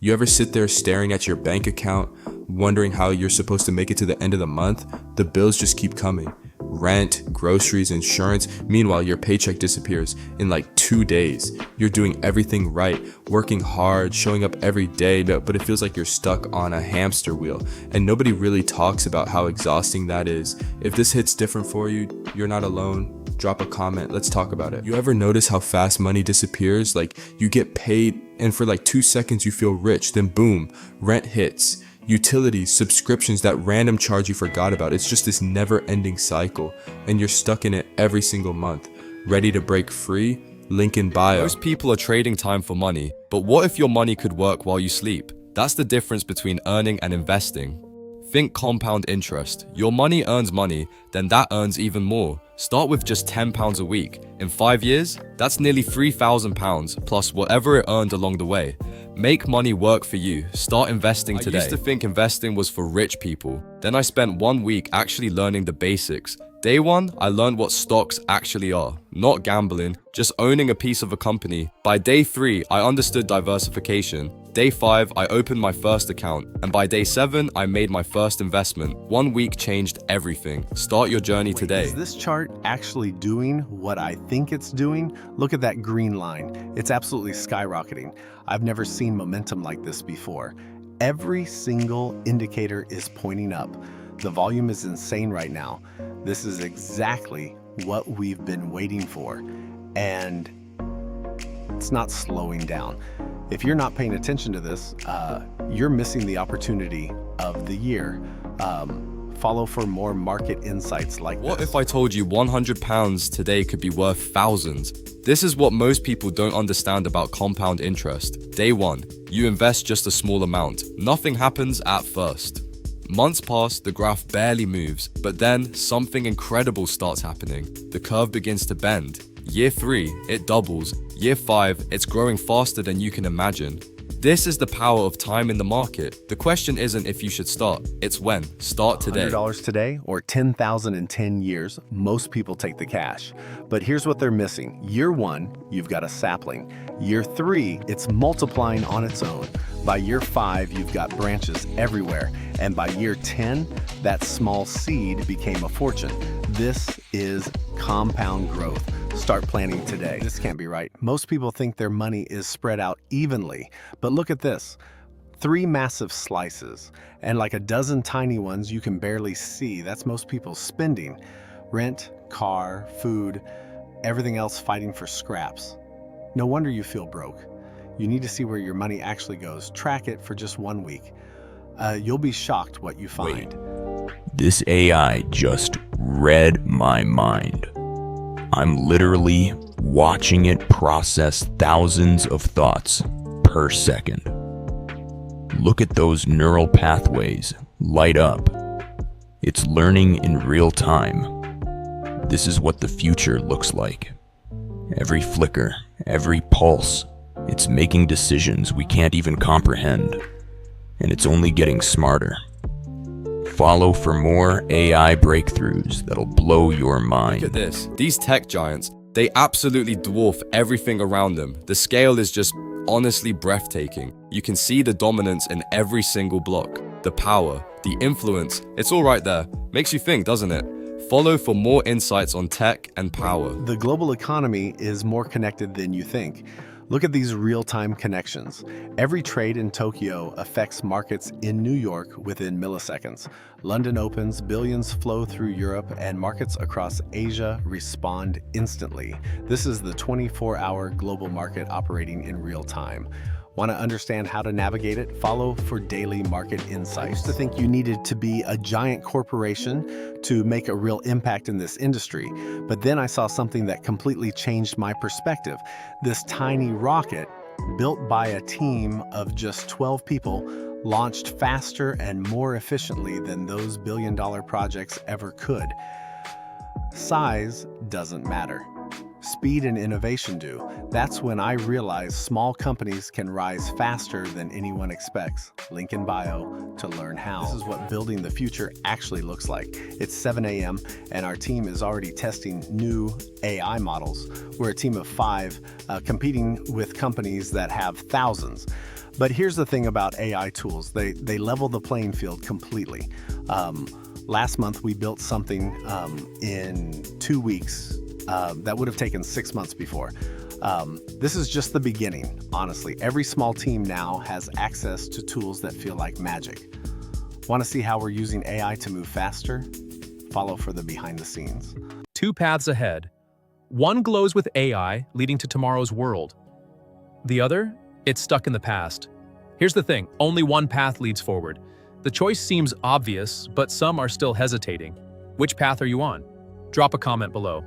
You ever sit there staring at your bank account, wondering how you're supposed to make it to the end of the month? The bills just keep coming. Rent, groceries, insurance. Meanwhile, your paycheck disappears in like 2 days. You're doing everything right, working hard, showing up every day, but it feels like you're stuck on a hamster wheel. And nobody really talks about how exhausting that is. If this hits different for you, you're not alone. Drop a comment, let's talk about it. You ever notice how fast money disappears? Like, you get paid and for like 2 seconds you feel rich, then boom, rent hits. Utilities, subscriptions, that random charge you forgot about. It's just this never-ending cycle, and you're stuck in it every single month. Ready to break free? Link in bio. Most people are trading time for money, but what if your money could work while you sleep? That's the difference between earning and investing. Think compound interest. Your money earns money, then that earns even more. Start with just £10 a week. In 5 years, that's nearly £3,000 plus whatever it earned along the way. Make money work for you. Start investing today. I used to think investing was for rich people. Then I spent 1 week actually learning the basics. Day 1, I learned what stocks actually are. Not gambling, just owning a piece of a company. By day 3, I understood diversification. Day 5, I opened my first account. And by day 7, I made my first investment. 1 week changed everything. Start your journey today. Is this chart actually doing what I think it's doing? Look at that green line. It's absolutely skyrocketing. I've never seen momentum like this before. Every single indicator is pointing up. The volume is insane right now. This is exactly what we've been waiting for, and it's not slowing down. If you're not paying attention to this, you're missing the opportunity of the year. Follow for more market insights like this. What if I told you £100 today could be worth thousands? This is what most people don't understand about compound interest. Day 1, you invest just a small amount. Nothing happens at first. Months pass, the graph barely moves, but then something incredible starts happening. The curve begins to bend. Year 3, it doubles. Year 5, it's growing faster than you can imagine. This is the power of time in the market. The question isn't if you should start, it's when. Start today. $100 today or 10,000 in 10 years, most people take the cash. But here's what they're missing. Year 1, you've got a sapling. Year 3, it's multiplying on its own. By year 5, you've got branches everywhere. And by year 10, that small seed became a fortune. This is compound growth. Start planning today. This can't be right. Most people think their money is spread out evenly, but look at this. 3 massive slices, and like a dozen tiny ones you can barely see. That's most people's spending. Rent, car, food, everything else fighting for scraps. No wonder you feel broke. You need to see where your money actually goes. Track it for just 1 week. You'll be shocked what you find. Wait, this AI just read my mind. I'm literally watching it process thousands of thoughts per second. Look at those neural pathways light up. It's learning in real time. This is what the future looks like. Every flicker, every pulse, it's making decisions we can't even comprehend. And it's only getting smarter. Follow for more AI breakthroughs that'll blow your mind. Look at this. These tech giants, they absolutely dwarf everything around them. The scale is just honestly breathtaking. You can see the dominance in every single block. The power, the influence, it's all right there. Makes you think, doesn't it? Follow for more insights on tech and power. The global economy is more connected than you think. Look at these real-time connections. Every trade in Tokyo affects markets in New York within milliseconds. London opens, billions flow through Europe, and markets across Asia respond instantly. This is the 24-hour global market operating in real time. Want to understand how to navigate it? Follow for daily market insights. I used to think you needed to be a giant corporation to make a real impact in this industry, but then I saw something that completely changed my perspective. This tiny rocket, built by a team of just 12 people, launched faster and more efficiently than those billion-dollar projects ever could. Size doesn't matter. Speed and innovation do. That's when I realized small companies can rise faster than anyone expects. Link in bio to learn how. This is what building the future actually looks like. It's 7 a.m. and our team is already testing new AI models. We're a team of 5 competing with companies that have thousands. But here's the thing about AI tools. They level the playing field completely. Last month, we built something in 2 weeks that would have taken 6 months before. This is just the beginning, honestly. Every small team now has access to tools that feel like magic. Want to see how we're using AI to move faster? Follow for the behind the scenes. 2 paths ahead. One glows with AI, leading to tomorrow's world. The other, it's stuck in the past. Here's the thing, only one path leads forward. The choice seems obvious, but some are still hesitating. Which path are you on? Drop a comment below.